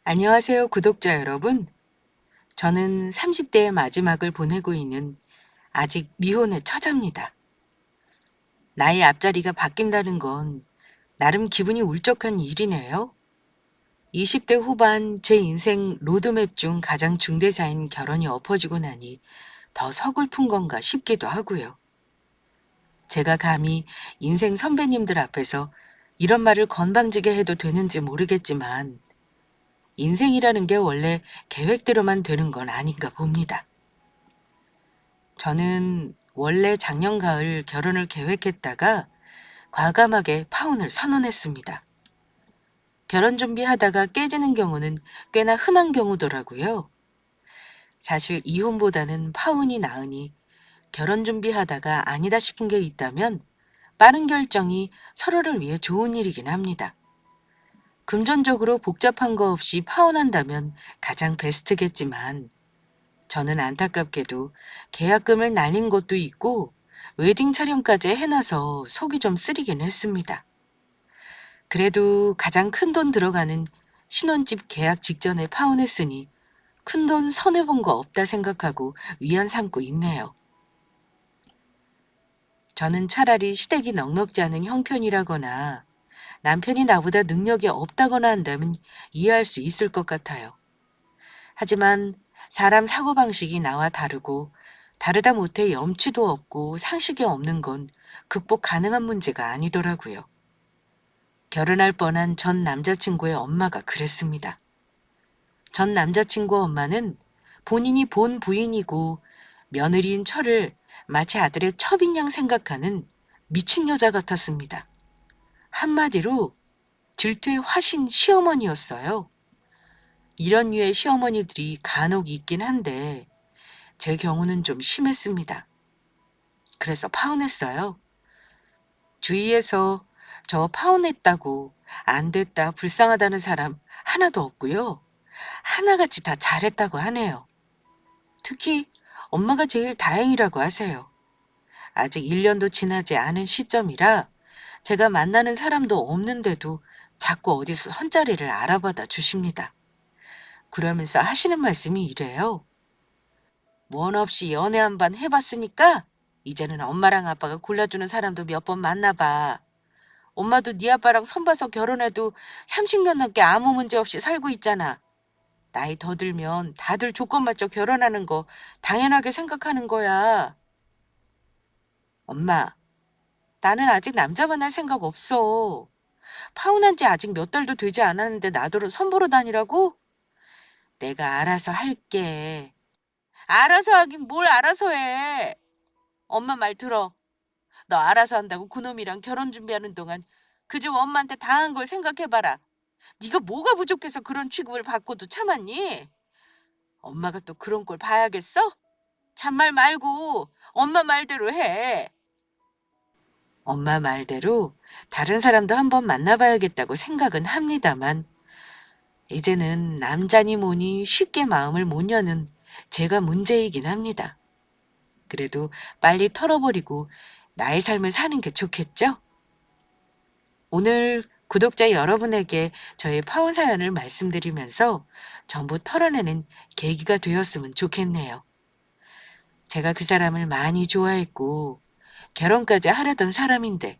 안녕하세요, 구독자 여러분. 저는 30대의 마지막을 보내고 있는 아직 미혼의 처자입니다. 나이 앞자리가 바뀐다는 건 나름 기분이 울적한 일이네요. 20대 후반 제 인생 로드맵 중 가장 중대사인 결혼이 엎어지고 나니 더 서글픈 건가 싶기도 하고요. 제가 감히 인생 선배님들 앞에서 이런 말을 건방지게 해도 되는지 모르겠지만 인생이라는 게 원래 계획대로만 되는 건 아닌가 봅니다. 저는 원래 작년 가을 결혼을 계획했다가 과감하게 파혼을 선언했습니다. 결혼 준비하다가 깨지는 경우는 꽤나 흔한 경우더라고요. 사실 이혼보다는 파혼이 나으니 결혼 준비하다가 아니다 싶은 게 있다면 빠른 결정이 서로를 위해 좋은 일이긴 합니다. 금전적으로 복잡한 거 없이 파혼한다면 가장 베스트겠지만 저는 안타깝게도 계약금을 날린 것도 있고 웨딩 촬영까지 해놔서 속이 좀 쓰리긴 했습니다. 그래도 가장 큰 돈 들어가는 신혼집 계약 직전에 파혼했으니 큰돈 손해본 거 없다 생각하고 위안 삼고 있네요. 저는 차라리 시댁이 넉넉지 않은 형편이라거나 남편이 나보다 능력이 없다거나 한다면 이해할 수 있을 것 같아요. 하지만 사람 사고방식이 나와 다르고 다르다 못해 염치도 없고 상식이 없는 건 극복 가능한 문제가 아니더라고요. 결혼할 뻔한 전 남자친구의 엄마가 그랬습니다. 전 남자친구 엄마는 본인이 본 부인이고 며느리인 저를 마치 아들의 첩인 양 생각하는 미친 여자 같았습니다. 한마디로 질투의 화신 시어머니였어요. 이런 류의 시어머니들이 간혹 있긴 한데 제 경우는 좀 심했습니다. 그래서 파혼했어요. 주위에서 저 파혼했다고 안 됐다 불쌍하다는 사람 하나도 없고요. 하나같이 다 잘했다고 하네요. 특히 엄마가 제일 다행이라고 하세요. 아직 1년도 지나지 않은 시점이라 제가 만나는 사람도 없는데도 자꾸 어디서 선자리를 알아봐다 주십니다. 그러면서 하시는 말씀이 이래요. 원 없이 연애 한 번 해봤으니까 이제는 엄마랑 아빠가 골라주는 사람도 몇 번 만나봐. 엄마도 네 아빠랑 손봐서 결혼해도 30년 넘게 아무 문제 없이 살고 있잖아. 나이 더 들면 다들 조건 맞춰 결혼하는 거 당연하게 생각하는 거야. 엄마, 나는 아직 남자 만날 생각 없어. 파혼한 지 아직 몇 달도 되지 않았는데 나더러 선보러 다니라고? 내가 알아서 할게. 알아서 하긴 뭘 알아서 해. 엄마 말 들어. 너 알아서 한다고 그놈이랑 결혼 준비하는 동안 그 집 엄마한테 당한 걸 생각해봐라. 네가 뭐가 부족해서 그런 취급을 받고도 참았니? 엄마가 또 그런 걸 봐야겠어? 잔말 말고 엄마 말대로 해. 엄마 말대로 다른 사람도 한번 만나봐야겠다고 생각은 합니다만 이제는 남자니 뭐니 쉽게 마음을 못 여는 제가 문제이긴 합니다. 그래도 빨리 털어버리고 나의 삶을 사는 게 좋겠죠? 오늘 구독자 여러분에게 저의 파혼 사연을 말씀드리면서 전부 털어내는 계기가 되었으면 좋겠네요. 제가 그 사람을 많이 좋아했고 결혼까지 하려던 사람인데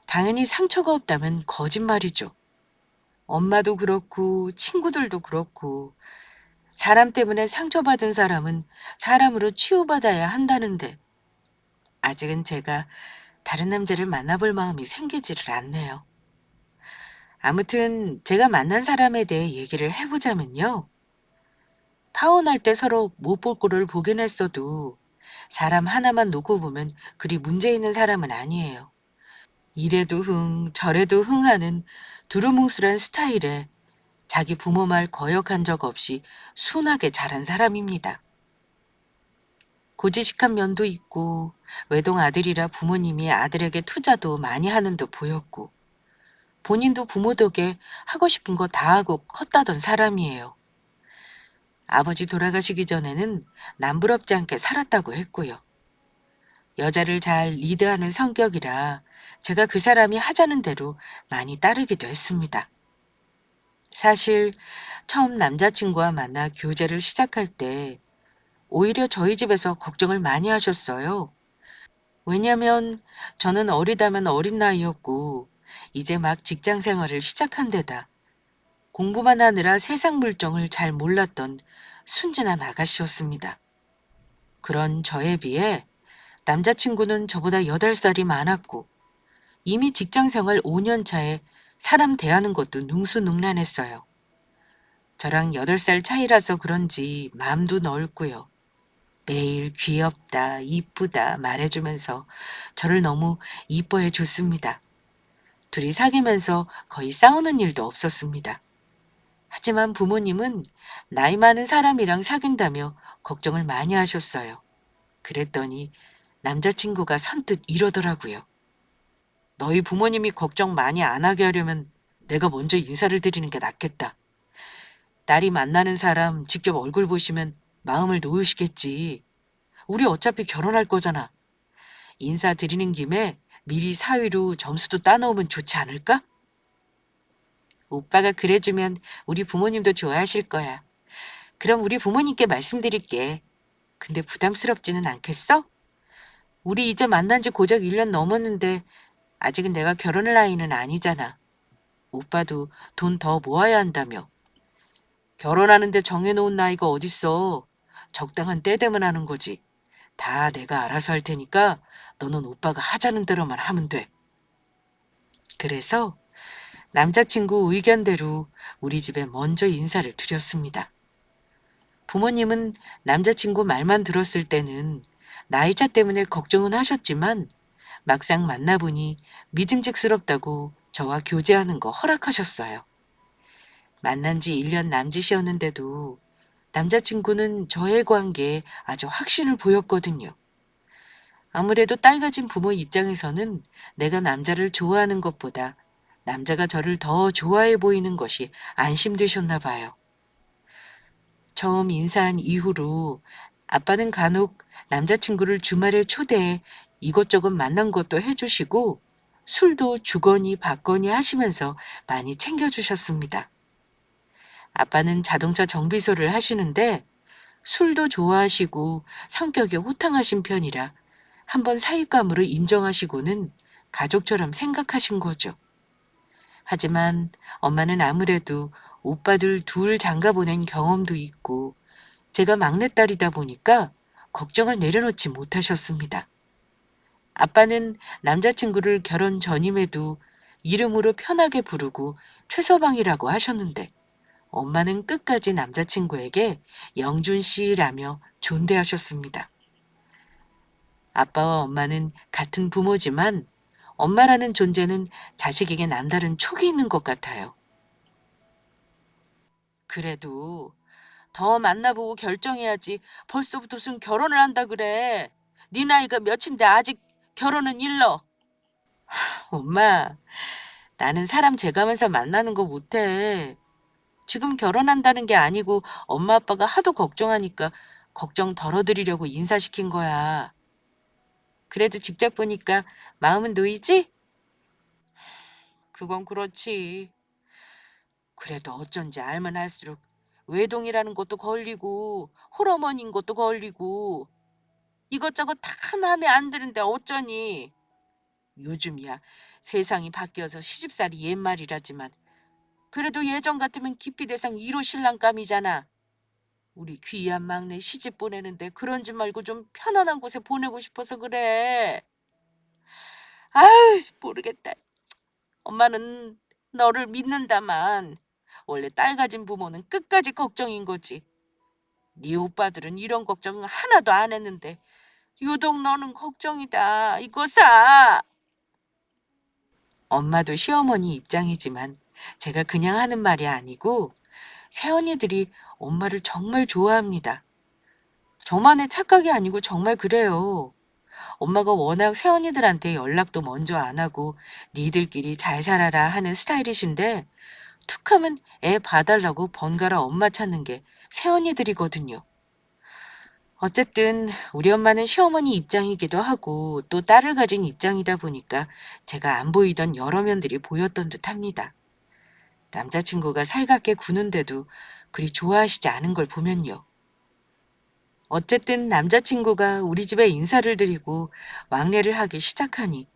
당연히 상처가 없다면 거짓말이죠. 엄마도 그렇고 친구들도 그렇고 사람 때문에 상처받은 사람은 사람으로 치유받아야 한다는데 아직은 제가 다른 남자를 만나볼 마음이 생기지를 않네요. 아무튼 제가 만난 사람에 대해 얘기를 해보자면요. 파혼할 때 서로 못 볼 꼴을 보긴 했어도 사람 하나만 놓고 보면 그리 문제 있는 사람은 아니에요. 이래도 흥 저래도 흥하는 두루뭉술한 스타일에 자기 부모 말 거역한 적 없이 순하게 자란 사람입니다. 고지식한 면도 있고 외동 아들이라 부모님이 아들에게 투자도 많이 하는 듯 보였고 본인도 부모 덕에 하고 싶은 거 다 하고 컸다던 사람이에요. 아버지 돌아가시기 전에는 남부럽지 않게 살았다고 했고요. 여자를 잘 리드하는 성격이라 제가 그 사람이 하자는 대로 많이 따르기도 했습니다. 사실 처음 남자친구와 만나 교제를 시작할 때 오히려 저희 집에서 걱정을 많이 하셨어요. 왜냐면 저는 어리다면 어린 나이였고 이제 막 직장 생활을 시작한 데다 공부만 하느라 세상 물정을 잘 몰랐던 순진한 아가씨였습니다. 그런 저에 비해 남자친구는 저보다 8살이 많았고 이미 직장 생활 5년 차에 사람 대하는 것도 능수능란했어요. 저랑 8살 차이라서 그런지 마음도 넓고요. 매일 귀엽다, 이쁘다 말해주면서 저를 너무 이뻐해 줬습니다. 둘이 사귀면서 거의 싸우는 일도 없었습니다. 하지만 부모님은 나이 많은 사람이랑 사귄다며 걱정을 많이 하셨어요. 그랬더니 남자친구가 선뜻 이러더라고요. 너희 부모님이 걱정 많이 안 하게 하려면 내가 먼저 인사를 드리는 게 낫겠다. 딸이 만나는 사람 직접 얼굴 보시면 마음을 놓으시겠지. 우리 어차피 결혼할 거잖아. 인사드리는 김에 미리 사위로 점수도 따놓으면 좋지 않을까? 오빠가 그래주면 우리 부모님도 좋아하실 거야. 그럼 우리 부모님께 말씀드릴게. 근데 부담스럽지는 않겠어? 우리 이제 만난 지 고작 1년 넘었는데 아직은 내가 결혼할 나이는 아니잖아. 오빠도 돈 더 모아야 한다며. 결혼하는데 정해놓은 나이가 어딨어. 적당한 때 되면 하는 거지. 다 내가 알아서 할 테니까 너는 오빠가 하자는 대로만 하면 돼. 그래서 남자친구 의견대로 우리 집에 먼저 인사를 드렸습니다. 부모님은 남자친구 말만 들었을 때는 나이차 때문에 걱정은 하셨지만 막상 만나보니 믿음직스럽다고 저와 교제하는 거 허락하셨어요. 만난 지 1년 남짓이었는데도 남자친구는 저의 관계에 아주 확신을 보였거든요. 아무래도 딸 가진 부모 입장에서는 내가 남자를 좋아하는 것보다 남자가 저를 더 좋아해 보이는 것이 안심되셨나 봐요. 처음 인사한 이후로 아빠는 간혹 남자친구를 주말에 초대해 이것저것 만난 것도 해주시고 술도 주거니 받거니 하시면서 많이 챙겨주셨습니다. 아빠는 자동차 정비소를 하시는데 술도 좋아하시고 성격이 호탕하신 편이라 한번 사윗감으로 인정하시고는 가족처럼 생각하신 거죠. 하지만 엄마는 아무래도 오빠들 둘 장가 보낸 경험도 있고 제가 막내딸이다 보니까 걱정을 내려놓지 못하셨습니다. 아빠는 남자친구를 결혼 전임에도 이름으로 편하게 부르고 최서방이라고 하셨는데 엄마는 끝까지 남자친구에게 영준 씨라며 존대하셨습니다. 아빠와 엄마는 같은 부모지만 엄마라는 존재는 자식에게 남다른 촉이 있는 것 같아요. 그래도 더 만나보고 결정해야지 벌써부터 무슨 결혼을 한다 그래. 네 나이가 몇인데 아직 결혼은 일러. 엄마, 나는 사람 재가면서 만나는 거 못해. 지금 결혼한다는 게 아니고 엄마 아빠가 하도 걱정하니까 걱정 덜어드리려고 인사시킨 거야. 그래도 직접 보니까 마음은 놓이지? 그건 그렇지. 그래도 어쩐지 알면 할수록 외동이라는 것도 걸리고 홀어머니인 것도 걸리고 이것저것 다 마음에 안 드는데 어쩌니. 요즘이야 세상이 바뀌어서 시집살이 옛말이라지만 그래도 예전 같으면 기피대상 1호 신랑감이잖아. 우리 귀한 막내 시집 보내는데 그런 집 말고 좀 편안한 곳에 보내고 싶어서 그래. 아유 모르겠다. 엄마는 너를 믿는다만 원래 딸 가진 부모는 끝까지 걱정인 거지. 네 오빠들은 이런 걱정 하나도 안 했는데 유독 너는 걱정이다. 이거사. 엄마도 시어머니 입장이지만 제가 그냥 하는 말이 아니고 새언니들이 엄마를 정말 좋아합니다. 저만의 착각이 아니고 정말 그래요. 엄마가 워낙 새언니들한테 연락도 먼저 안 하고 니들끼리 잘 살아라 하는 스타일이신데 툭하면 애 봐달라고 번갈아 엄마 찾는 게 새언니들이거든요. 어쨌든 우리 엄마는 시어머니 입장이기도 하고 또 딸을 가진 입장이다 보니까 제가 안 보이던 여러 면들이 보였던 듯합니다. 남자친구가 살갑게 구는데도 그리 좋아하시지 않은 걸 보면요. 어쨌든 남자친구가 우리 집에 인사를 드리고 왕래를 하기 시작하니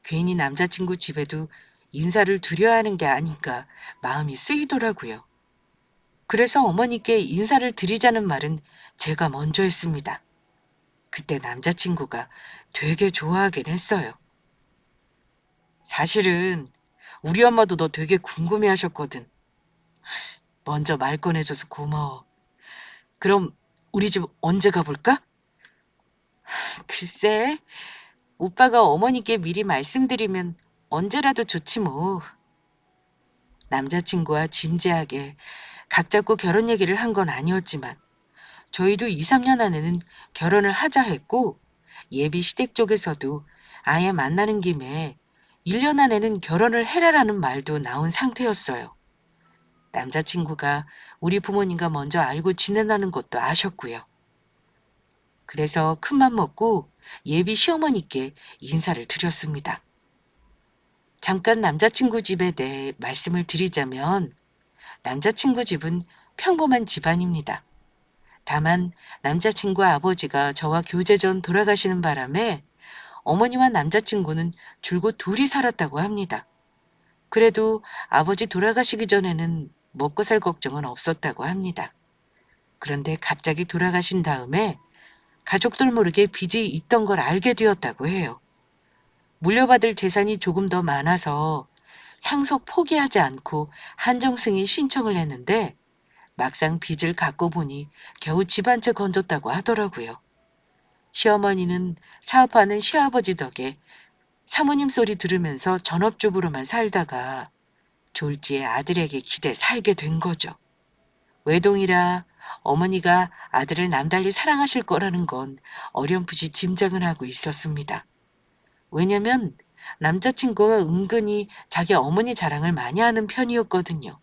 괜히 남자친구 집에도 인사를 드려야 하는 게 아닌가 마음이 쓰이더라고요. 그래서 어머니께 인사를 드리자는 말은 제가 먼저 했습니다. 그때 남자친구가 되게 좋아하긴 했어요. 사실은 우리 엄마도 너 되게 궁금해 하셨거든. 먼저 말 꺼내줘서 고마워. 그럼 우리 집 언제 가볼까? 글쎄, 오빠가 어머니께 미리 말씀드리면 언제라도 좋지 뭐. 남자친구와 진지하게 각 잡고 결혼 얘기를 한 건 아니었지만 저희도 2, 3년 안에는 결혼을 하자 했고 예비 시댁 쪽에서도 아예 만나는 김에 1년 안에는 결혼을 해라라는 말도 나온 상태였어요. 남자친구가 우리 부모님과 먼저 알고 지낸다는 것도 아셨고요. 그래서 큰맘 먹고 예비 시어머니께 인사를 드렸습니다. 잠깐 남자친구 집에 대해 말씀을 드리자면 남자친구 집은 평범한 집안입니다. 다만 남자친구 아버지가 저와 교제 전 돌아가시는 바람에 어머니와 남자친구는 줄곧 둘이 살았다고 합니다. 그래도 아버지 돌아가시기 전에는 먹고 살 걱정은 없었다고 합니다. 그런데 갑자기 돌아가신 다음에 가족들 모르게 빚이 있던 걸 알게 되었다고 해요. 물려받을 재산이 조금 더 많아서 상속 포기하지 않고 한정승인 신청을 했는데 막상 빚을 갚고 보니 겨우 집 한 채 건졌다고 하더라고요. 시어머니는 사업하는 시아버지 덕에 사모님 소리 들으면서 전업주부로만 살다가 졸지에 아들에게 기대 살게 된 거죠. 외동이라 어머니가 아들을 남달리 사랑하실 거라는 건 어렴풋이 짐작은 하고 있었습니다. 왜냐면 남자친구가 은근히 자기 어머니 자랑을 많이 하는 편이었거든요.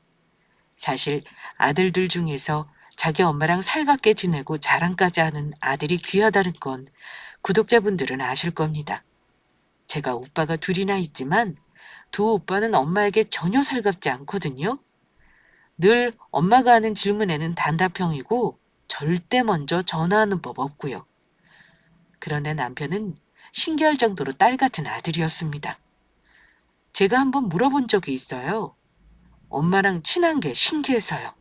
사실 아들들 중에서 자기 엄마랑 살갑게 지내고 자랑까지 하는 아들이 귀하다는 건 구독자분들은 아실 겁니다. 제가 오빠가 둘이나 있지만 두 오빠는 엄마에게 전혀 살갑지 않거든요. 늘 엄마가 하는 질문에는 단답형이고 절대 먼저 전화하는 법 없고요. 그런데 남편은 신기할 정도로 딸 같은 아들이었습니다. 제가 한번 물어본 적이 있어요. 엄마랑 친한 게 신기해서요.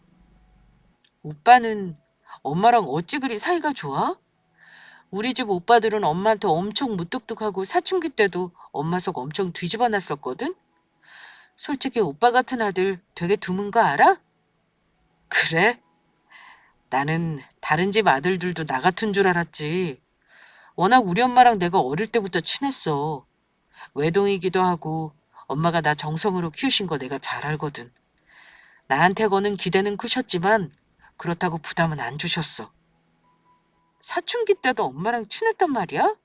오빠는 엄마랑 어찌 그리 사이가 좋아? 우리 집 오빠들은 엄마한테 엄청 무뚝뚝하고 사춘기 때도 엄마 속 엄청 뒤집어 놨었거든? 솔직히 오빠 같은 아들 되게 드문 거 알아? 그래? 나는 다른 집 아들들도 나 같은 줄 알았지. 워낙 우리 엄마랑 내가 어릴 때부터 친했어. 외동이기도 하고 엄마가 나 정성으로 키우신 거 내가 잘 알거든. 나한테 거는 기대는 크셨지만 그렇다고 부담은 안 주셨어. 사춘기 때도 엄마랑 친했단 말이야?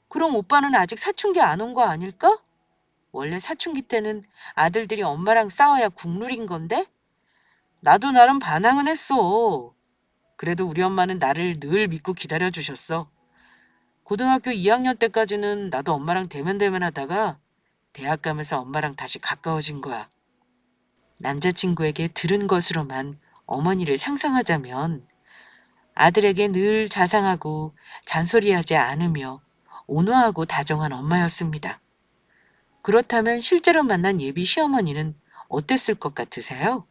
그럼 오빠는 아직 사춘기 안 온 거 아닐까? 원래 사춘기 때는 아들들이 엄마랑 싸워야 국룰인 건데? 나도 나름 반항은 했어. 그래도 우리 엄마는 나를 늘 믿고 기다려주셨어. 고등학교 2학년 때까지는 나도 엄마랑 대면대면 하다가 대학 가면서 엄마랑 다시 가까워진 거야. 남자친구에게 들은 것으로만 어머니를 상상하자면 아들에게 늘 자상하고 잔소리하지 않으며 온화하고 다정한 엄마였습니다. 그렇다면 실제로 만난 예비 시어머니는 어땠을 것 같으세요?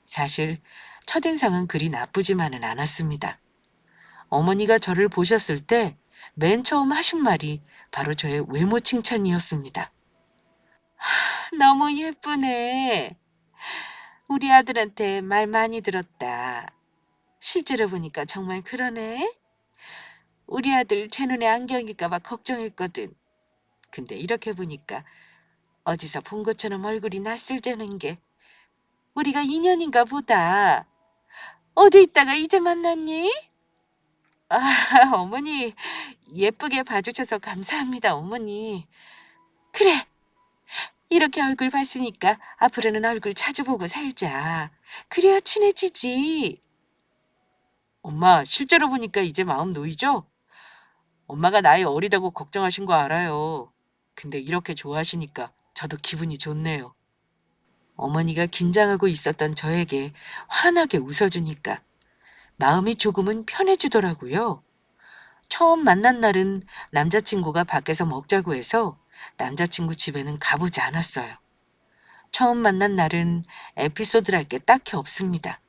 사실 첫인상은 그리 나쁘지만은 않았습니다. 어머니가 저를 보셨을 때 맨 처음 하신 말이 바로 저의 외모 칭찬이었습니다. 너무 예쁘네. 우리 아들한테 말 많이 들었다. 실제로 보니까 정말 그러네. 우리 아들 제 눈에 안경일까 봐 걱정했거든. 근데 이렇게 보니까 어디서 본 것처럼 얼굴이 낯설지는 게 우리가 인연인가 보다. 어디 있다가 이제 만났니? 아, 어머니 예쁘게 봐주셔서 감사합니다, 어머니. 그래, 이렇게 얼굴 봤으니까 앞으로는 얼굴 자주 보고 살자. 그래야 친해지지. 엄마, 실제로 보니까 이제 마음 놓이죠? 엄마가 나이 어리다고 걱정하신 거 알아요. 근데 이렇게 좋아하시니까 저도 기분이 좋네요. 어머니가 긴장하고 있었던 저에게 환하게 웃어주니까 마음이 조금은 편해지더라고요. 처음 만난 날은 남자친구가 밖에서 먹자고 해서 남자친구 집에는 가보지 않았어요. 처음 만난 날은 에피소드랄 게 딱히 없습니다.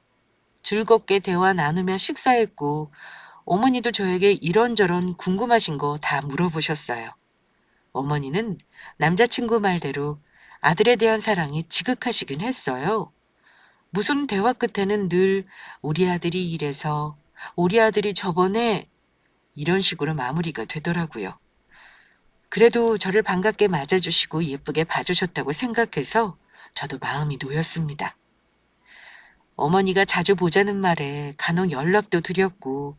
즐겁게 대화 나누며 식사했고 어머니도 저에게 이런저런 궁금하신 거 다 물어보셨어요. 어머니는 남자친구 말대로 아들에 대한 사랑이 지극하시긴 했어요. 무슨 대화 끝에는 늘 우리 아들이 이래서 우리 아들이 저번에 이런 식으로 마무리가 되더라고요. 그래도 저를 반갑게 맞아주시고 예쁘게 봐주셨다고 생각해서 저도 마음이 놓였습니다. 어머니가 자주 보자는 말에 간혹 연락도 드렸고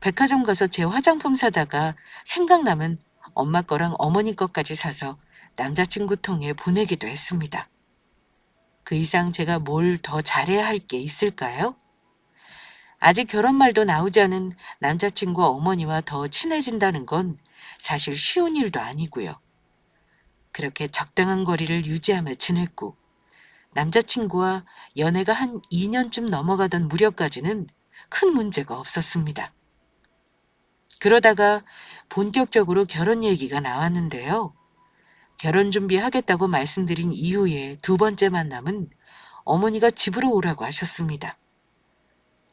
백화점 가서 제 화장품 사다가 생각나면 엄마 거랑 어머니 것까지 사서 남자친구 통해 보내기도 했습니다. 그 이상 제가 뭘 더 잘해야 할 게 있을까요? 아직 결혼 말도 나오지 않은 남자친구와 어머니와 더 친해진다는 건 사실 쉬운 일도 아니고요. 그렇게 적당한 거리를 유지하며 지냈고 남자친구와 연애가 한 2년쯤 넘어가던 무렵까지는 큰 문제가 없었습니다. 그러다가 본격적으로 결혼 얘기가 나왔는데요. 결혼 준비하겠다고 말씀드린 이후에 두 번째 만남은 어머니가 집으로 오라고 하셨습니다.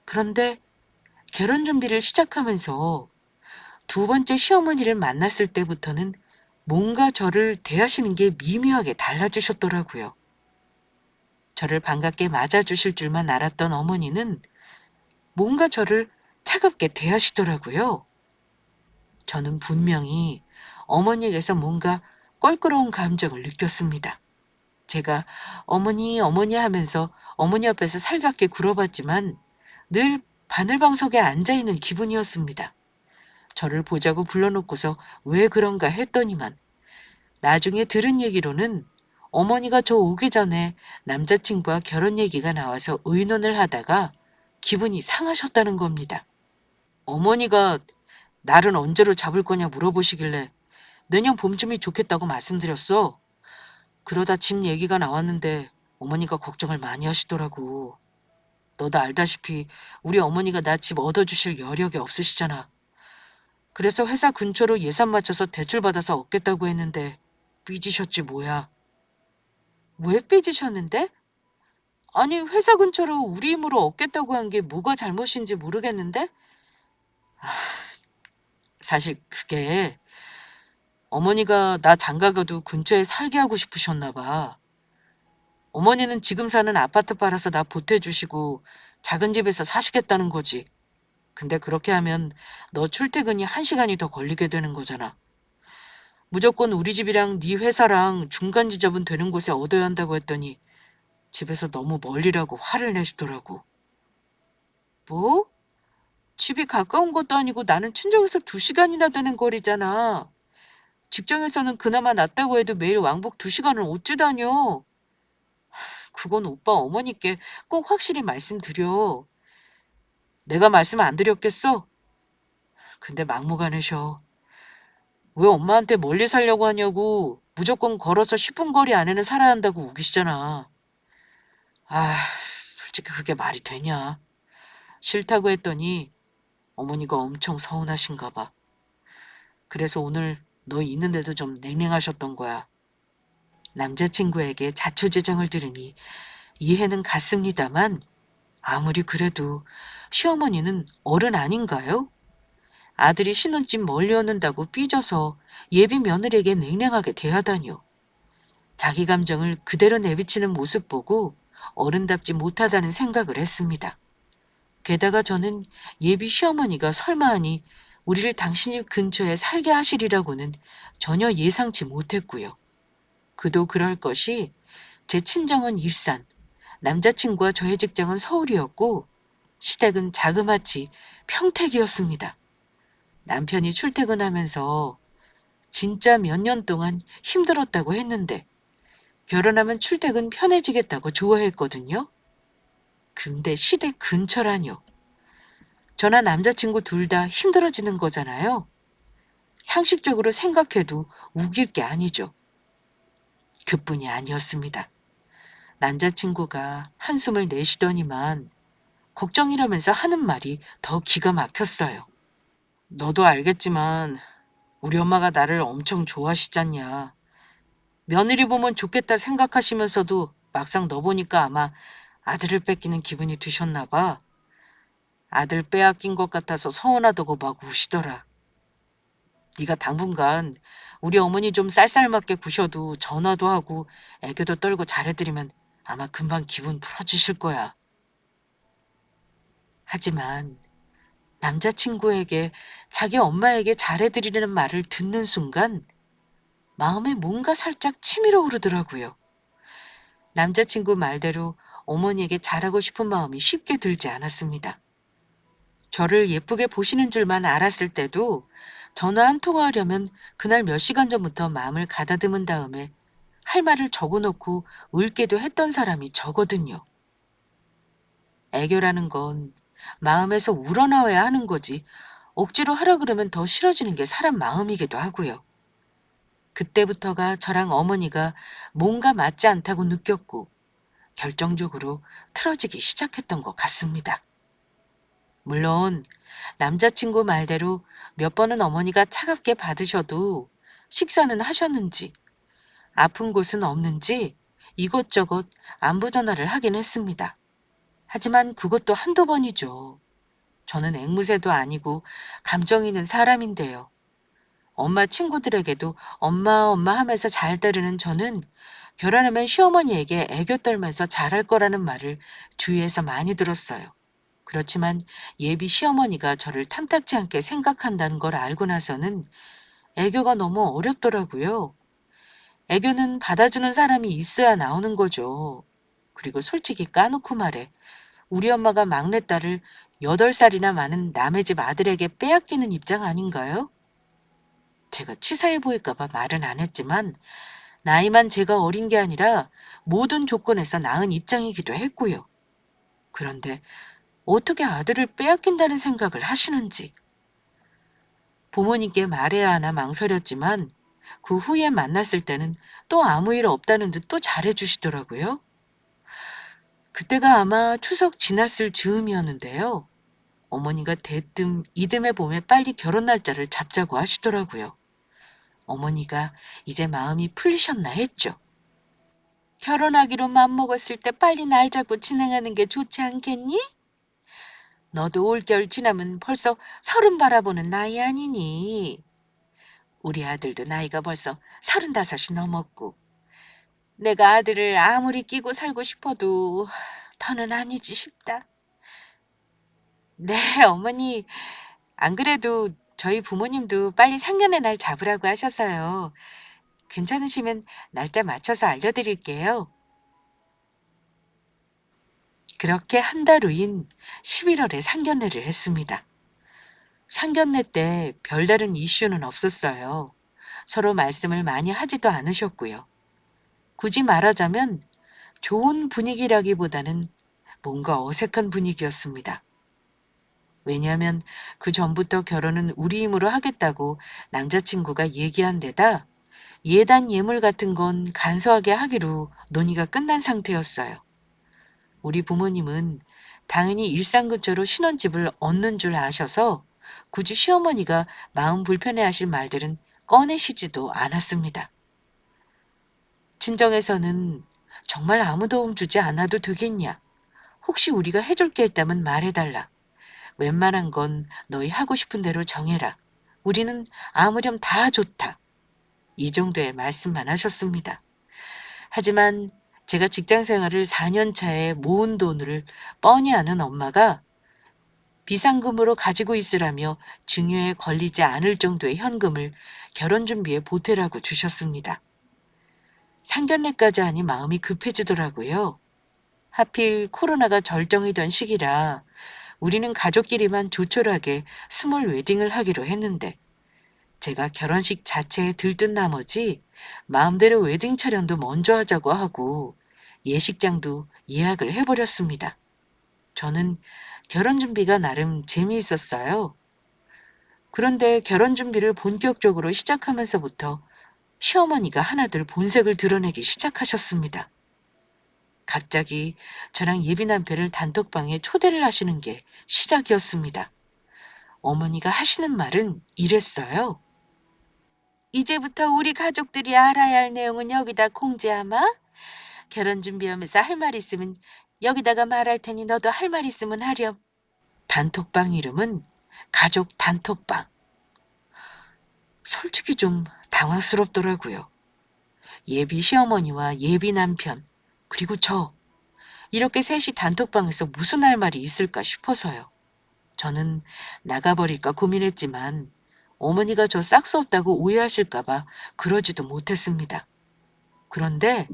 그런데 결혼 준비를 시작하면서 두 번째 시어머니를 만났을 때부터는 뭔가 저를 대하시는 게 미묘하게 달라지셨더라고요. 저를 반갑게 맞아주실 줄만 알았던 어머니는 뭔가 저를 차갑게 대하시더라고요. 저는 분명히 어머니에게서 뭔가 껄끄러운 감정을 느꼈습니다. 제가 어머니, 어머니 하면서 어머니 옆에서 살갑게 굴어봤지만 늘 바늘방석에 앉아있는 기분이었습니다. 저를 보자고 불러놓고서 왜 그런가 했더니만 나중에 들은 얘기로는 어머니가 저 오기 전에 남자친구와 결혼 얘기가 나와서 의논을 하다가 기분이 상하셨다는 겁니다. 어머니가 날은 언제로 잡을 거냐 물어보시길래 내년 봄쯤이 좋겠다고 말씀드렸어. 그러다 집 얘기가 나왔는데 어머니가 걱정을 많이 하시더라고. 너도 알다시피 우리 어머니가 나 집 얻어주실 여력이 없으시잖아. 그래서 회사 근처로 예산 맞춰서 대출받아서 얻겠다고 했는데 삐지셨지 뭐야. 왜 삐지셨는데? 아니 회사 근처로 우리 힘으로 얻겠다고 한 게 뭐가 잘못인지 모르겠는데? 사실 그게 어머니가 나 장가가도 근처에 살게 하고 싶으셨나 봐. 어머니는 지금 사는 아파트 팔아서 나 보태주시고 작은 집에서 사시겠다는 거지. 근데 그렇게 하면 너 출퇴근이 1시간이 더 걸리게 되는 거잖아. 무조건 우리 집이랑 네 회사랑 중간 지점은 되는 곳에 얻어야 한다고 했더니 집에서 너무 멀리라고 화를 내시더라고. 뭐? 집이 가까운 것도 아니고 나는 친정에서 2시간이나 되는 거리잖아. 직장에서는 그나마 낫다고 해도 매일 왕복 2시간을 어찌 다녀? 그건 오빠 어머니께 꼭 확실히 말씀드려. 내가 말씀 안 드렸겠어? 근데 막무가내셔. 왜 엄마한테 멀리 살려고 하냐고 무조건 걸어서 10분 거리 안에는 살아야 한다고 우기시잖아. 아, 솔직히 그게 말이 되냐. 싫다고 했더니 어머니가 엄청 서운하신가 봐. 그래서 오늘 너 있는데도 좀 냉랭하셨던 거야. 남자친구에게 자초지정을 들으니 이해는 갔습니다만 아무리 그래도 시어머니는 어른 아닌가요? 아들이 신혼집 멀리 오는다고 삐져서 예비 며느리에게 냉랭하게 대하다니요. 자기 감정을 그대로 내비치는 모습 보고 어른답지 못하다는 생각을 했습니다. 게다가 저는 예비 시어머니가 설마 하니 우리를 당신 집 근처에 살게 하시리라고는 전혀 예상치 못했고요. 그도 그럴 것이 제 친정은 일산, 남자친구와 저의 직장은 서울이었고 시댁은 자그마치 평택이었습니다. 남편이 출퇴근하면서 진짜 몇 년 동안 힘들었다고 했는데 결혼하면 출퇴근 편해지겠다고 좋아했거든요. 근데 시댁 근처라뇨. 저나 남자친구 둘 다 힘들어지는 거잖아요. 상식적으로 생각해도 우길 게 아니죠. 그뿐이 아니었습니다. 남자친구가 한숨을 내쉬더니만 걱정이라면서 하는 말이 더 기가 막혔어요. 너도 알겠지만 우리 엄마가 나를 엄청 좋아하시잖냐. 며느리 보면 좋겠다 생각하시면서도 막상 너 보니까 아마 아들을 뺏기는 기분이 드셨나 봐. 아들 빼앗긴 것 같아서 서운하다고 막 우시더라. 네가 당분간 우리 어머니 좀 쌀쌀맞게 구셔도 전화도 하고 애교도 떨고 잘해드리면 아마 금방 기분 풀어지실 거야. 하지만 남자친구에게 자기 엄마에게 잘해드리려는 말을 듣는 순간 마음에 뭔가 살짝 치밀어 오르더라고요. 남자친구 말대로 어머니에게 잘하고 싶은 마음이 쉽게 들지 않았습니다. 저를 예쁘게 보시는 줄만 알았을 때도 전화 한 통화하려면 그날 몇 시간 전부터 마음을 가다듬은 다음에 할 말을 적어놓고 울기도 했던 사람이 저거든요. 애교라는 건 마음에서 우러나와야 하는 거지 억지로 하려 그러면 더 싫어지는 게 사람 마음이기도 하고요. 그때부터가 저랑 어머니가 뭔가 맞지 않다고 느꼈고 결정적으로 틀어지기 시작했던 것 같습니다. 물론 남자친구 말대로 몇 번은 어머니가 차갑게 받으셔도 식사는 하셨는지 아픈 곳은 없는지 이것저것 안부 전화를 하긴 했습니다. 하지만 그것도 한두 번이죠. 저는 앵무새도 아니고 감정 있는 사람인데요. 엄마 친구들에게도 엄마 엄마 하면서 잘 따르는 저는 결혼하면 시어머니에게 애교 떨면서 잘할 거라는 말을 주위에서 많이 들었어요. 그렇지만 예비 시어머니가 저를 탐탁지 않게 생각한다는 걸 알고 나서는 애교가 너무 어렵더라고요. 애교는 받아주는 사람이 있어야 나오는 거죠. 그리고 솔직히 까놓고 말해 우리 엄마가 막내딸을 8살이나 많은 남의 집 아들에게 빼앗기는 입장 아닌가요? 제가 치사해 보일까 봐 말은 안 했지만 나이만 제가 어린 게 아니라 모든 조건에서 나은 입장이기도 했고요. 그런데 어떻게 아들을 빼앗긴다는 생각을 하시는지 부모님께 말해야 하나 망설였지만 그 후에 만났을 때는 또 아무 일 없다는 듯 또 잘해주시더라고요. 그때가 아마 추석 지났을 즈음이었는데요. 어머니가 대뜸 이듬해 봄에 빨리 결혼 날짜를 잡자고 하시더라고요. 어머니가 이제 마음이 풀리셨나 했죠. 결혼하기로 맘먹었을 때 빨리 날 잡고 진행하는 게 좋지 않겠니? 너도 올겨울 지나면 벌써 30 바라보는 나이 아니니. 우리 아들도 나이가 벌써 35이 넘었고 내가 아들을 아무리 끼고 살고 싶어도 더는 아니지 싶다. 네, 어머니. 안 그래도 저희 부모님도 빨리 상견례 날 잡으라고 하셔서요. 괜찮으시면 날짜 맞춰서 알려드릴게요. 그렇게 한 달 후인 11월에 상견례를 했습니다. 상견례 때 별다른 이슈는 없었어요. 서로 말씀을 많이 하지도 않으셨고요. 굳이 말하자면 좋은 분위기라기보다는 뭔가 어색한 분위기였습니다. 왜냐하면 그 전부터 결혼은 우리 힘으로 하겠다고 남자친구가 얘기한 데다 예단 예물 같은 건 간소하게 하기로 논의가 끝난 상태였어요. 우리 부모님은 당연히 일산 근처로 신혼집을 얻는 줄 아셔서 굳이 시어머니가 마음 불편해하실 말들은 꺼내시지도 않았습니다. 친정에서는 정말 아무 도움 주지 않아도 되겠냐? 혹시 우리가 해줄 게 있다면 말해달라. 웬만한 건 너희 하고 싶은 대로 정해라. 우리는 아무렴 다 좋다. 이 정도의 말씀만 하셨습니다. 하지만 제가 직장 생활을 4년 차에 모은 돈을 뻔히 아는 엄마가 비상금으로 가지고 있으라며 증여에 걸리지 않을 정도의 현금을 결혼 준비에 보태라고 주셨습니다. 상견례까지 하니 마음이 급해지더라고요. 하필 코로나가 절정이던 시기라 우리는 가족끼리만 조촐하게 스몰 웨딩을 하기로 했는데 제가 결혼식 자체에 들뜬 나머지 마음대로 웨딩 촬영도 먼저 하자고 하고 예식장도 예약을 해버렸습니다. 저는 결혼 준비가 나름 재미있었어요. 그런데 결혼 준비를 본격적으로 시작하면서부터 시어머니가 하나둘 본색을 드러내기 시작하셨습니다. 갑자기 저랑 예비 남편을 단톡방에 초대를 하시는 게 시작이었습니다. 어머니가 하시는 말은 이랬어요. 이제부터 우리 가족들이 알아야 할 내용은 여기다 공지하마. 결혼 준비하면서 할 말 있으면 여기다가 말할 테니 너도 할 말 있으면 하렴. 단톡방 이름은 가족 단톡방. 솔직히 좀 당황스럽더라고요. 예비 시어머니와 예비 남편, 그리고 저. 이렇게 셋이 단톡방에서 무슨 할 말이 있을까 싶어서요. 저는 나가버릴까 고민했지만 어머니가 저 싹수 없다고 오해하실까봐 그러지도 못했습니다. 그런데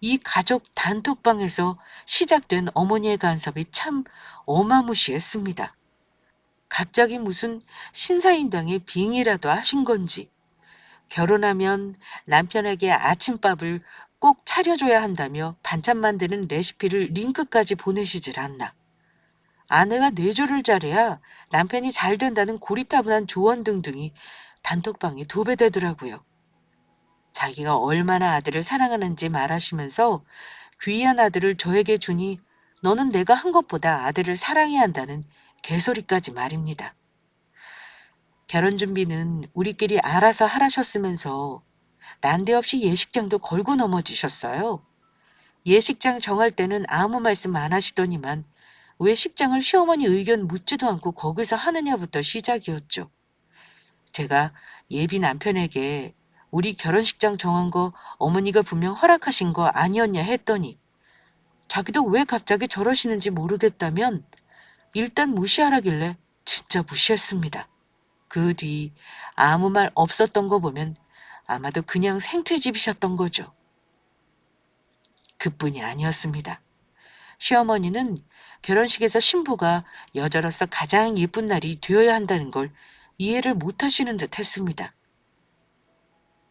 이 가족 단톡방에서 시작된 어머니의 간섭이 참 어마무시했습니다. 갑자기 무슨 신사임당의 빙의라도 하신 건지, 결혼하면 남편에게 아침밥을 꼭 차려줘야 한다며 반찬 만드는 레시피를 링크까지 보내시질 않나. 아내가 뇌조를 잘해야 남편이 잘 된다는 고리타분한 조언 등등이 단톡방에 도배되더라고요. 자기가 얼마나 아들을 사랑하는지 말하시면서 귀한 아들을 저에게 주니 너는 내가 한 것보다 아들을 사랑해야 한다는 개소리까지 말입니다. 결혼 준비는 우리끼리 알아서 하라셨으면서 난데없이 예식장도 걸고 넘어지셨어요. 예식장 정할 때는 아무 말씀 안 하시더니만 왜 식장을 시어머니 의견 묻지도 않고 거기서 하느냐부터 시작이었죠. 제가 예비 남편에게 우리 결혼식장 정한 거 어머니가 분명 허락하신 거 아니었냐 했더니 자기도 왜 갑자기 저러시는지 모르겠다면 일단 무시하라길래 진짜 무시했습니다. 그 뒤 아무 말 없었던 거 보면 아마도 그냥 생트집이셨던 거죠. 그뿐이 아니었습니다. 시어머니는 결혼식에서 신부가 여자로서 가장 예쁜 날이 되어야 한다는 걸 이해를 못하시는 듯 했습니다.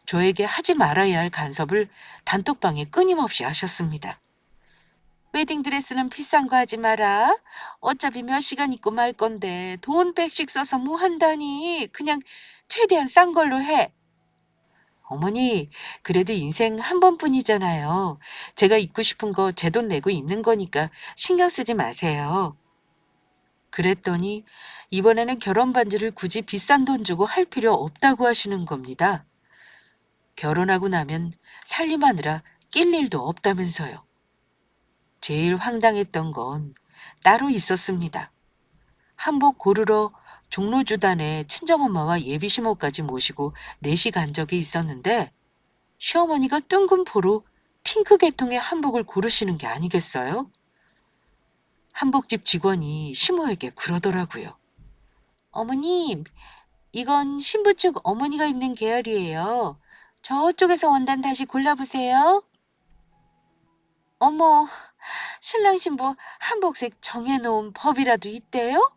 저에게 하지 말아야 할 간섭을 단톡방에 끊임없이 하셨습니다. 웨딩드레스는 비싼 거 하지 마라. 어차피 몇 시간 입고 말 건데 돈 100씩 써서 뭐 한다니. 그냥 최대한 싼 걸로 해. 어머니, 그래도 인생 한 번뿐이잖아요. 제가 입고 싶은 거 제 돈 내고 입는 거니까 신경 쓰지 마세요. 그랬더니 이번에는 결혼 반지를 굳이 비싼 돈 주고 할 필요 없다고 하시는 겁니다. 결혼하고 나면 살림하느라 낄 일도 없다면서요. 제일 황당했던 건 따로 있었습니다. 한복 고르러 종로주단에 친정엄마와 예비시모까지 모시고 넷이 간 적이 있었는데 시어머니가 뜬금포로 핑크 계통의 한복을 고르시는 게 아니겠어요? 한복집 직원이 시모에게 그러더라고요. 어머님, 이건 신부 측 어머니가 입는 계열이에요. 저쪽에서 원단 다시 골라보세요. 어머, 신랑 신부 한복색 정해놓은 법이라도 있대요?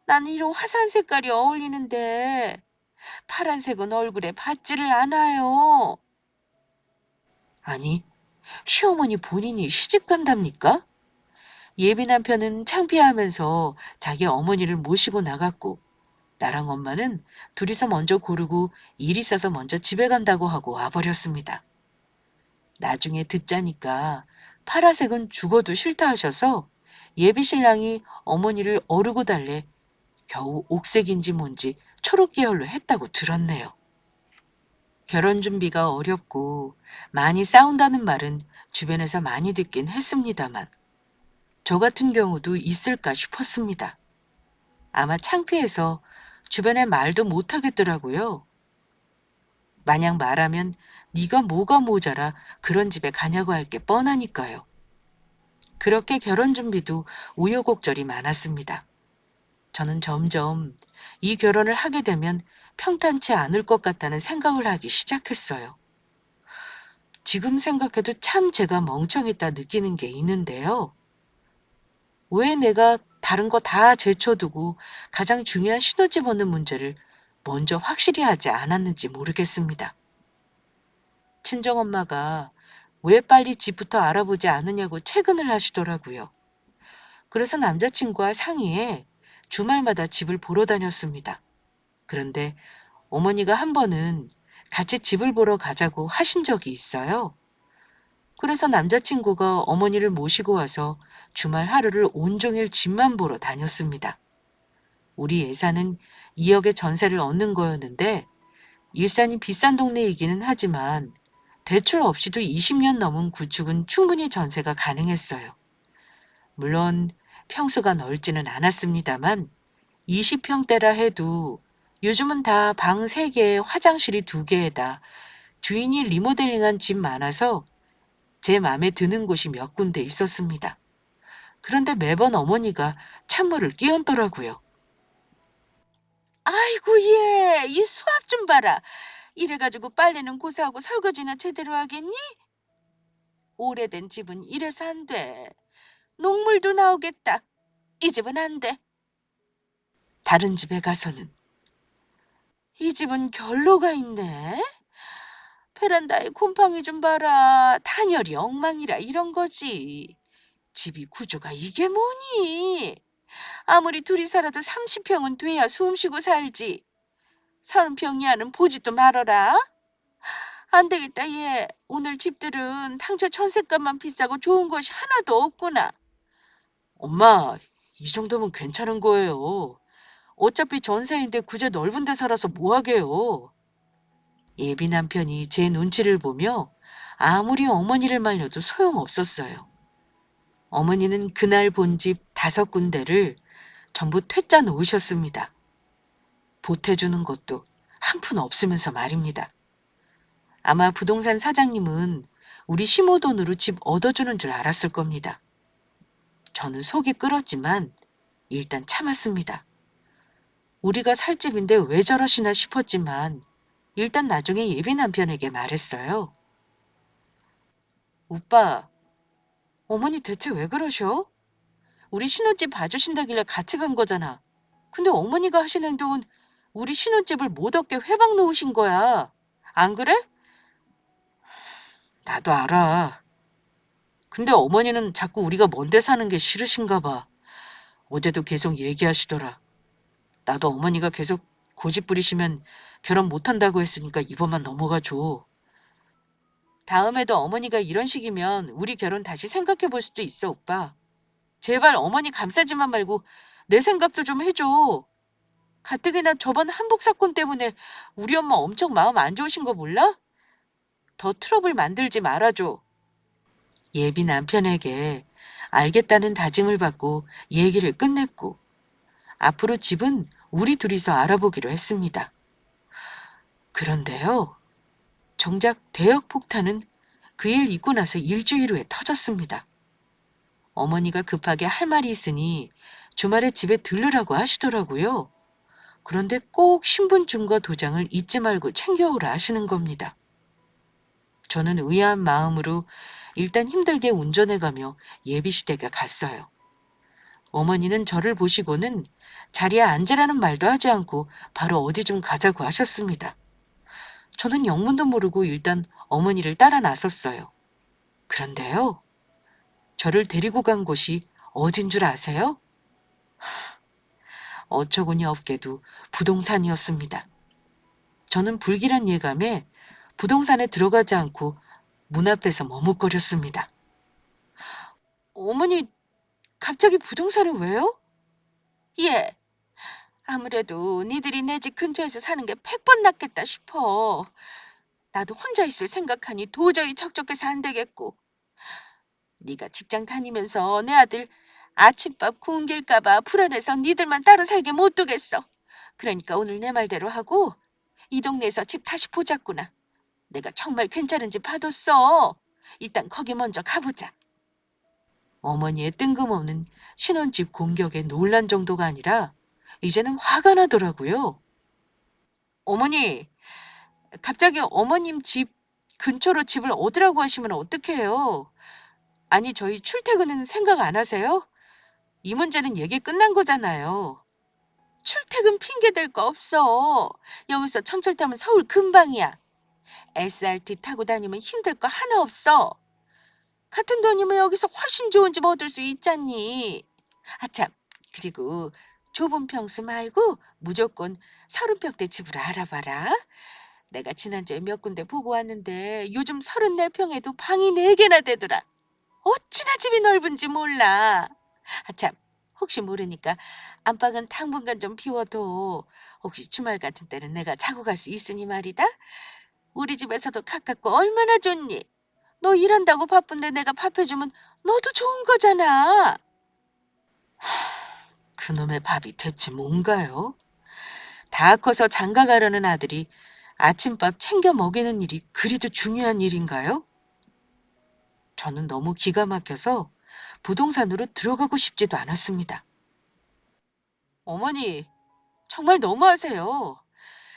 나는 이런 화사한 색깔이 어울리는데 파란색은 얼굴에 받지를 않아요. 아니, 시어머니 본인이 시집 간답니까? 예비 남편은 창피해하면서 자기 어머니를 모시고 나갔고 나랑 엄마는 둘이서 먼저 고르고 일 있어서 먼저 집에 간다고 하고 와버렸습니다. 나중에 듣자니까 파란색은 죽어도 싫다 하셔서 예비 신랑이 어머니를 어르고 달래 겨우 옥색인지 뭔지 초록 계열로 했다고 들었네요. 결혼 준비가 어렵고 많이 싸운다는 말은 주변에서 많이 듣긴 했습니다만 저 같은 경우도 있을까 싶었습니다. 아마 창피해서 주변에 말도 못하겠더라고요. 만약 말하면 네가 뭐가 모자라 그런 집에 가냐고 할 게 뻔하니까요. 그렇게 결혼 준비도 우여곡절이 많았습니다. 저는 점점 이 결혼을 하게 되면 평탄치 않을 것 같다는 생각을 하기 시작했어요. 지금 생각해도 참 제가 멍청했다 느끼는 게 있는데요. 왜 내가 다른 거 다 제쳐두고 가장 중요한 신혼집 얻는 문제를 먼저 확실히 하지 않았는지 모르겠습니다. 친정엄마가 왜 빨리 집부터 알아보지 않으냐고 퇴근을 하시더라고요. 그래서 남자친구와 상의해 주말마다 집을 보러 다녔습니다. 그런데 어머니가 한 번은 같이 집을 보러 가자고 하신 적이 있어요. 그래서 남자친구가 어머니를 모시고 와서 주말 하루를 온종일 집만 보러 다녔습니다. 우리 예산은 2억의 전세를 얻는 거였는데 일산이 비싼 동네이기는 하지만 대출 없이도 20년 넘은 구축은 충분히 전세가 가능했어요. 물론 평수가 넓지는 않았습니다만 20평대라 해도 요즘은 다 방 3개에 화장실이 2개에다 주인이 리모델링한 집 많아서 제 마음에 드는 곳이 몇 군데 있었습니다. 그런데 매번 어머니가 찬물을 끼얹더라고요. 아이고 얘, 이 수압 좀 봐라. 이래가지고 빨래는 고사하고 설거지나 제대로 하겠니? 오래된 집은 이래서 안 돼. 녹물도 나오겠다. 이 집은 안 돼. 다른 집에 가서는 이 집은 결로가 있네. 베란다에 곰팡이 좀 봐라. 단열이 엉망이라 이런 거지. 집이 구조가 이게 뭐니? 아무리 둘이 살아도 30평은 돼야 숨 쉬고 살지. 30평 이하는 보지도 말어라. 안 되겠다 얘. 오늘 집들은 당초 전셋값만 비싸고 좋은 것이 하나도 없구나. 엄마, 이 정도면 괜찮은 거예요. 어차피 전세인데 굳이 넓은 데 살아서 뭐 하게요. 예비 남편이 제 눈치를 보며 아무리 어머니를 말려도 소용없었어요. 어머니는 그날 본 집 5군데를 전부 퇴짜 놓으셨습니다. 보태주는 것도 한 푼 없으면서 말입니다. 아마 부동산 사장님은 우리 시모 돈으로 집 얻어주는 줄 알았을 겁니다. 저는 속이 끓었지만 일단 참았습니다. 우리가 살 집인데 왜 저러시나 싶었지만 일단 나중에 예비 남편에게 말했어요. 오빠, 어머니 대체 왜 그러셔? 우리 신혼집 봐주신다길래 같이 간 거잖아. 근데 어머니가 하신 행동은 우리 신혼집을 못 얻게 회방 놓으신 거야. 안 그래? 나도 알아. 근데 어머니는 자꾸 우리가 먼데 사는 게 싫으신가 봐. 어제도 계속 얘기하시더라. 나도 어머니가 계속 고집 부리시면 결혼 못한다고 했으니까 이번만 넘어가 줘. 다음에도 어머니가 이런 식이면 우리 결혼 다시 생각해 볼 수도 있어, 오빠. 제발 어머니 감싸지만 말고 내 생각도 좀 해줘. 가뜩이나 저번 한복 사건 때문에 우리 엄마 엄청 마음 안 좋으신 거 몰라? 더 트러블 만들지 말아줘. 예비 남편에게 알겠다는 다짐을 받고 얘기를 끝냈고 앞으로 집은 우리 둘이서 알아보기로 했습니다. 그런데요. 정작 대역 폭탄은 그 일 있고 나서 일주일 후에 터졌습니다. 어머니가 급하게 할 말이 있으니 주말에 집에 들르라고 하시더라고요. 그런데 꼭 신분증과 도장을 잊지 말고 챙겨오라 하시는 겁니다. 저는 의아한 마음으로 일단 힘들게 운전해가며 예비시댁에 갔어요. 어머니는 저를 보시고는 자리에 앉으라는 말도 하지 않고 바로 어디 좀 가자고 하셨습니다. 저는 영문도 모르고 일단 어머니를 따라 나섰어요. 그런데요, 저를 데리고 간 곳이 어딘 줄 아세요? 어처구니 없게도 부동산이었습니다. 저는 불길한 예감에 부동산에 들어가지 않고 문 앞에서 머뭇거렸습니다. 어머니, 갑자기 부동산을 왜요? 예, 아무래도 니들이 내 집 근처에서 사는 게 100번 낫겠다 싶어. 나도 혼자 있을 생각하니 도저히 적적해서 안 되겠고. 네가 직장 다니면서 내 아들 아침밥 굶길까 봐 불안해서 니들만 따로 살게 못 두겠어. 그러니까 오늘 내 말대로 하고 이 동네에서 집 다시 보자꾸나. 내가 정말 괜찮은 집 봐뒀어. 일단 거기 먼저 가보자. 어머니의 뜬금없는 신혼집 공격에 놀란 정도가 아니라 이제는 화가 나더라고요. 어머니, 갑자기 어머님 집 근처로 집을 얻으라고 하시면 어떡해요? 아니, 저희 출퇴근은 생각 안 하세요? 이 문제는 얘기 끝난 거잖아요. 출퇴근 핑계 댈 거 없어. 여기서 천철 타면 서울 금방이야. SRT 타고 다니면 힘들 거 하나 없어. 같은 돈이면 여기서 훨씬 좋은 집 얻을 수 있잖니. 아참, 그리고 좁은 평수 말고 무조건 30평대 집을 알아봐라. 내가 지난주에 몇 군데 보고 왔는데 요즘 34평에도 방이 4개나 되더라. 어찌나 집이 넓은지 몰라. 아참, 혹시 모르니까 안방은 당분간 좀 비워둬. 혹시 주말 같은 때는 내가 자고 갈 수 있으니 말이다. 우리 집에서도 가깝고 얼마나 좋니? 너 일한다고 바쁜데 내가 밥 해주면 너도 좋은 거잖아. 그놈의 밥이 대체 뭔가요? 다 커서 장가 가려는 아들이 아침밥 챙겨 먹이는 일이 그리도 중요한 일인가요? 저는 너무 기가 막혀서 부동산으로 들어가고 싶지도 않았습니다. 어머니, 정말 너무하세요.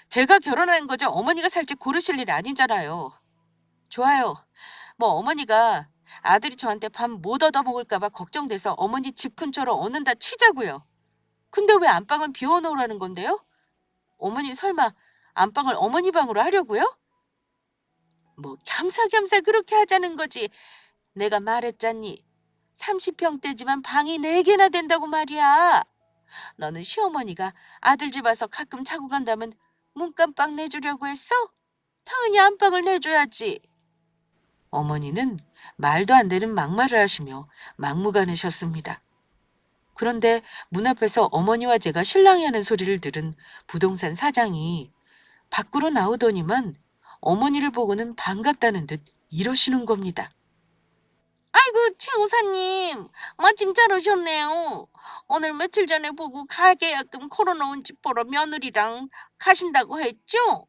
제가 결혼한 거죠. 어머니가 살지 고르실 일 아니잖아요. 좋아요. 뭐 어머니가 아들이 저한테 밥 못 얻어 먹을까 봐 걱정돼서 어머니 집 근처로 얻는다 치자고요. 근데 왜 안방은 비워놓으라는 건데요? 어머니 설마 안방을 어머니 방으로 하려고요? 뭐 겸사겸사 그렇게 하자는 거지. 내가 말했잖니. 30평대지만 방이 4개나 된다고 말이야. 너는 시어머니가 아들 집 와서 가끔 자고 간다면 문간방 내주려고 했어? 당연히 안방을 내줘야지. 어머니는 말도 안 되는 막말을 하시며 막무가내셨습니다. 그런데 문 앞에서 어머니와 제가 실랑이 하는 소리를 들은 부동산 사장이 밖으로 나오더니만 어머니를 보고는 반갑다는 듯 이러시는 겁니다. 아이고, 최 우사님, 마침 잘 오셨네요. 오늘 며칠 전에 보고 가계약금 걸어놓은 집 보러 며느리랑 가신다고 했죠?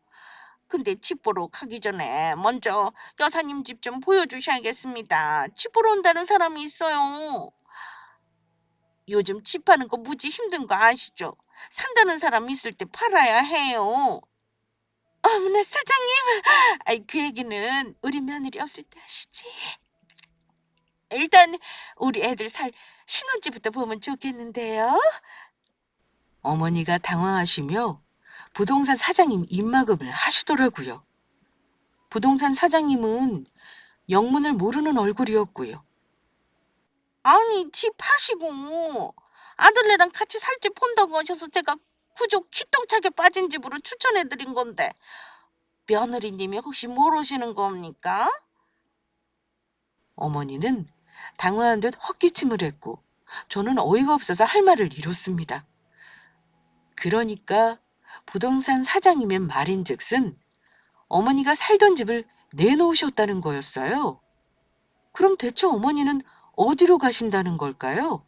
근데 집 보러 가기 전에 먼저 여사님 집 좀 보여주셔야겠습니다. 집 보러 온다는 사람이 있어요. 요즘 집 파는 거 무지 힘든 거 아시죠? 산다는 사람 있을 때 팔아야 해요. 어머나 사장님, 아이 그 얘기는 우리 며느리 없을 때 하시지. 일단 우리 애들 살 신혼집부터 보면 좋겠는데요. 어머니가 당황하시며 부동산 사장님 입막음을 하시더라고요. 부동산 사장님은 영문을 모르는 얼굴이었고요. 아니 집 파시고 아들네랑 같이 살 집 본다고 하셔서 제가 구조 기똥차게 빠진 집으로 추천해드린 건데 며느리님이 혹시 모르시는 겁니까? 어머니는 당황한 듯 헛기침을 했고 저는 어이가 없어서 할 말을 잃었습니다. 그러니까 부동산 사장님의 말인즉슨 어머니가 살던 집을 내놓으셨다는 거였어요. 그럼 대체 어머니는 어디로 가신다는 걸까요?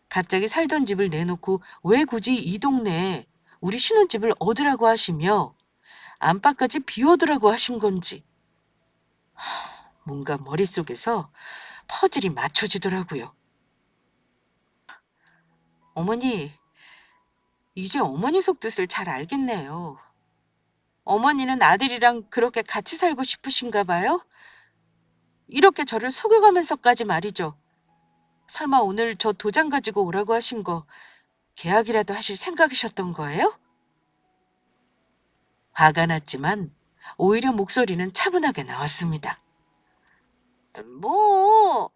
갑자기 살던 집을 내놓고 왜 굳이 이 동네에 우리 신혼집을 얻으라고 하시며 안방까지 비워두라고 하신 건지 뭔가 머릿속에서 퍼즐이 맞춰지더라고요. 어머니, 이제 어머니 속뜻을 잘 알겠네요. 어머니는 아들이랑 그렇게 같이 살고 싶으신가 봐요? 이렇게 저를 속여가면서까지 말이죠. 설마 오늘 저 도장 가지고 오라고 하신 거 계약이라도 하실 생각이셨던 거예요? 화가 났지만 오히려 목소리는 차분하게 나왔습니다. 뭐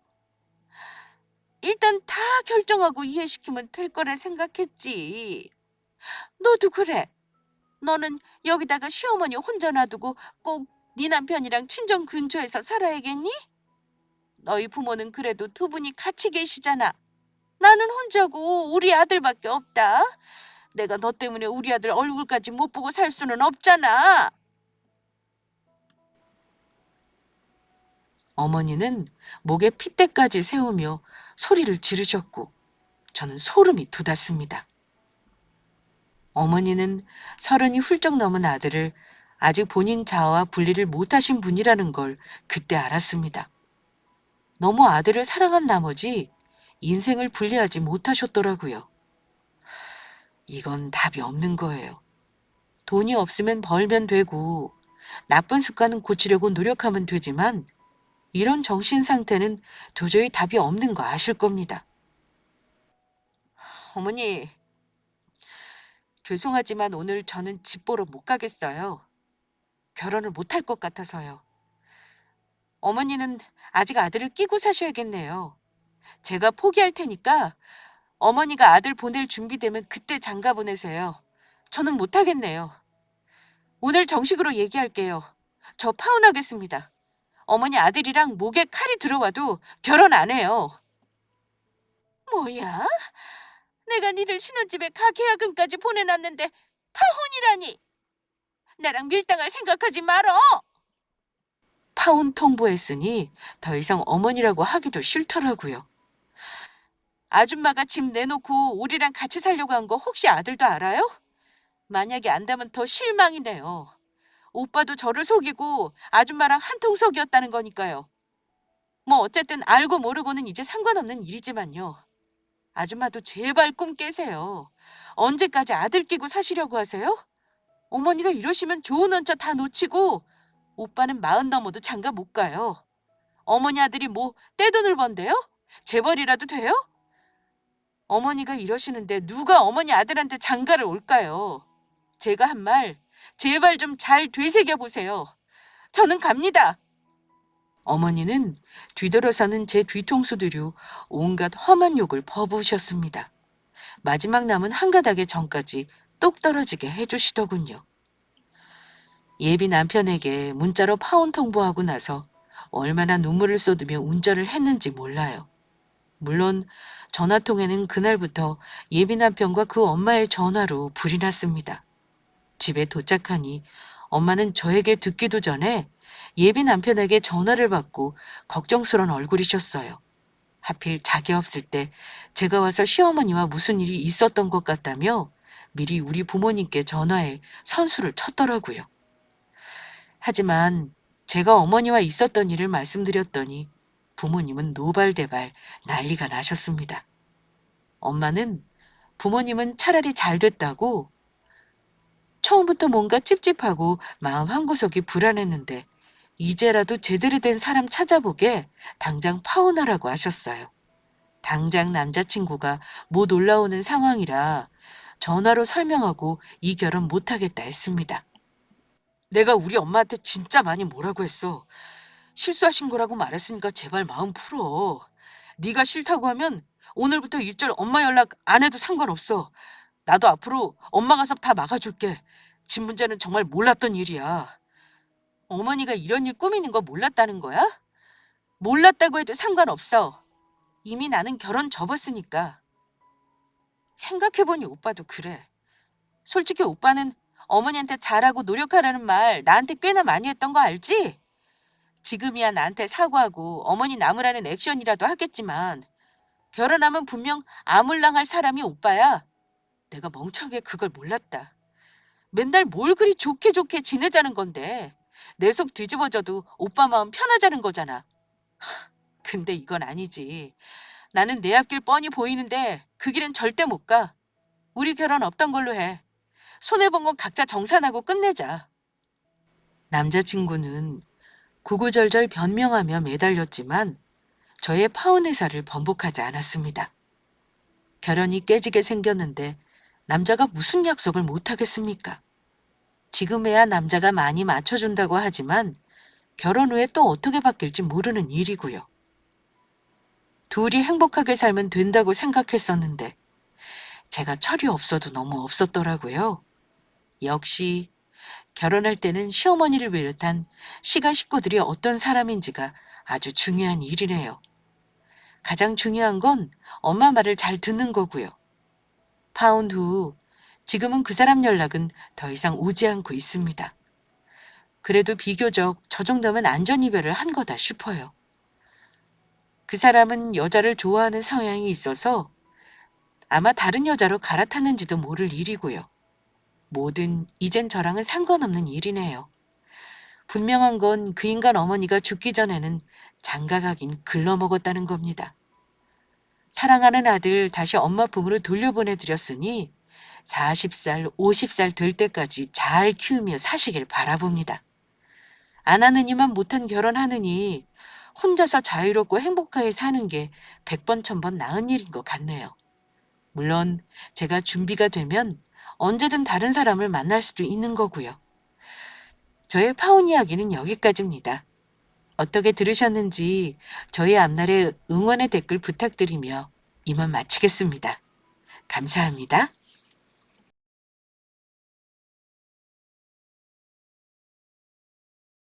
일단 다 결정하고 이해시키면 될 거라 생각했지. 너도 그래. 너는 여기다가 시어머니 혼자 놔두고 꼭 네 남편이랑 친정 근처에서 살아야겠니? 너희 부모는 그래도 두 분이 같이 계시잖아. 나는 혼자고 우리 아들밖에 없다. 내가 너 때문에 우리 아들 얼굴까지 못 보고 살 수는 없잖아. 어머니는 목에 핏대까지 세우며 소리를 지르셨고 저는 소름이 돋았습니다. 어머니는 30이 훌쩍 넘은 아들을 아직 본인 자아와 분리를 못하신 분이라는 걸 그때 알았습니다. 너무 아들을 사랑한 나머지 인생을 분리하지 못하셨더라고요. 이건 답이 없는 거예요. 돈이 없으면 벌면 되고 나쁜 습관은 고치려고 노력하면 되지만 이런 정신 상태는 도저히 답이 없는 거 아실 겁니다. 어머니, 죄송하지만 오늘 저는 집 보러 못 가겠어요. 결혼을 못 할 것 같아서요. 어머니는 아직 아들을 끼고 사셔야겠네요. 제가 포기할 테니까 어머니가 아들 보낼 준비되면 그때 장가 보내세요. 저는 못 하겠네요. 오늘 정식으로 얘기할게요. 저 파혼하겠습니다. 어머니 아들이랑 목에 칼이 들어와도 결혼 안 해요. 뭐야? 내가 니들 신혼집에 가계약금까지 보내놨는데 파혼이라니. 나랑 밀당할 생각하지 말어. 파혼 통보했으니 더 이상 어머니라고 하기도 싫더라고요. 아줌마가 집 내놓고 우리랑 같이 살려고 한 거 혹시 아들도 알아요? 만약에 안다면 더 실망이네요. 오빠도 저를 속이고 아줌마랑 한통속이었다는 거니까요. 뭐 어쨌든 알고 모르고는 이제 상관없는 일이지만요. 아줌마도 제발 꿈 깨세요. 언제까지 아들 끼고 사시려고 하세요? 어머니가 이러시면 좋은 원처 다 놓치고 오빠는 40 넘어도 장가 못 가요. 어머니 아들이 뭐 떼돈을 번대요? 재벌이라도 돼요? 어머니가 이러시는데 누가 어머니 아들한테 장가를 올까요? 제가 한 말 제발 좀 잘 되새겨 보세요. 저는 갑니다. 어머니는 뒤돌아서는 제 뒤통수 뒤로 온갖 험한 욕을 퍼부으셨습니다. 마지막 남은 한 가닥의 정까지 똑 떨어지게 해주시더군요. 예비 남편에게 문자로 파혼 통보하고 나서 얼마나 눈물을 쏟으며 운전을 했는지 몰라요. 물론 전화통에는 그날부터 예비 남편과 그 엄마의 전화로 불이 났습니다. 집에 도착하니 엄마는 저에게 듣기도 전에 예비 남편에게 전화를 받고 걱정스러운 얼굴이셨어요. 하필 자기 없을 때 제가 와서 시어머니와 무슨 일이 있었던 것 같다며 미리 우리 부모님께 전화해 선수를 쳤더라고요. 하지만 제가 어머니와 있었던 일을 말씀드렸더니 부모님은 노발대발 난리가 나셨습니다. 엄마는 부모님은 차라리 잘 됐다고 처음부터 뭔가 찝찝하고 마음 한구석이 불안했는데 이제라도 제대로 된 사람 찾아보게 당장 파혼하라고 하셨어요. 당장 남자친구가 못 올라오는 상황이라 전화로 설명하고 이 결혼 못하겠다 했습니다. 내가 우리 엄마한테 진짜 많이 뭐라고 했어. 실수하신 거라고 말했으니까 제발 마음 풀어. 네가 싫다고 하면 오늘부터 일절 엄마 연락 안 해도 상관없어. 나도 앞으로 엄마 가서 다 막아줄게. 집 문제는 정말 몰랐던 일이야. 어머니가 이런 일 꾸미는 거 몰랐다는 거야? 몰랐다고 해도 상관없어. 이미 나는 결혼 접었으니까. 생각해보니 오빠도 그래. 솔직히 오빠는 어머니한테 잘하고 노력하라는 말 나한테 꽤나 많이 했던 거 알지? 지금이야 나한테 사과하고 어머니 나무라는 액션이라도 하겠지만 결혼하면 분명 아물랑할 사람이 오빠야. 내가 멍청하게 그걸 몰랐다. 맨날 뭘 그리 좋게 좋게 지내자는 건데 내 속 뒤집어져도 오빠 마음 편하자는 거잖아. 근데 이건 아니지. 나는 내 앞길 뻔히 보이는데 그 길은 절대 못 가. 우리 결혼 없던 걸로 해. 손해본 건 각자 정산하고 끝내자. 남자친구는 구구절절 변명하며 매달렸지만 저의 파혼 의사를 번복하지 않았습니다. 결혼이 깨지게 생겼는데 남자가 무슨 약속을 못하겠습니까? 지금에야 남자가 많이 맞춰준다고 하지만 결혼 후에 또 어떻게 바뀔지 모르는 일이고요. 둘이 행복하게 살면 된다고 생각했었는데 제가 철이 없어도 너무 없었더라고요. 역시 결혼할 때는 시어머니를 비롯한 시가 식구들이 어떤 사람인지가 아주 중요한 일이네요. 가장 중요한 건 엄마 말을 잘 듣는 거고요. 파혼 후 지금은 그 사람 연락은 더 이상 오지 않고 있습니다. 그래도 비교적 저 정도면 안전이별을 한 거다 싶어요. 그 사람은 여자를 좋아하는 성향이 있어서 아마 다른 여자로 갈아탔는지도 모를 일이고요. 뭐든 이젠 저랑은 상관없는 일이네요. 분명한 건 그 인간 어머니가 죽기 전에는 장가가긴 글러먹었다는 겁니다. 사랑하는 아들 다시 엄마 품으로 돌려보내드렸으니 40살, 50살 될 때까지 잘 키우며 사시길 바라봅니다. 안 하느니만 못한 결혼하느니 혼자서 자유롭고 행복하게 사는 게 100번, 1000번 나은 일인 것 같네요. 물론 제가 준비가 되면 언제든 다른 사람을 만날 수도 있는 거고요. 저의 파혼 이야기는 여기까지입니다. 어떻게 들으셨는지 저희 앞날에 응원의 댓글 부탁드리며 이만 마치겠습니다. 감사합니다.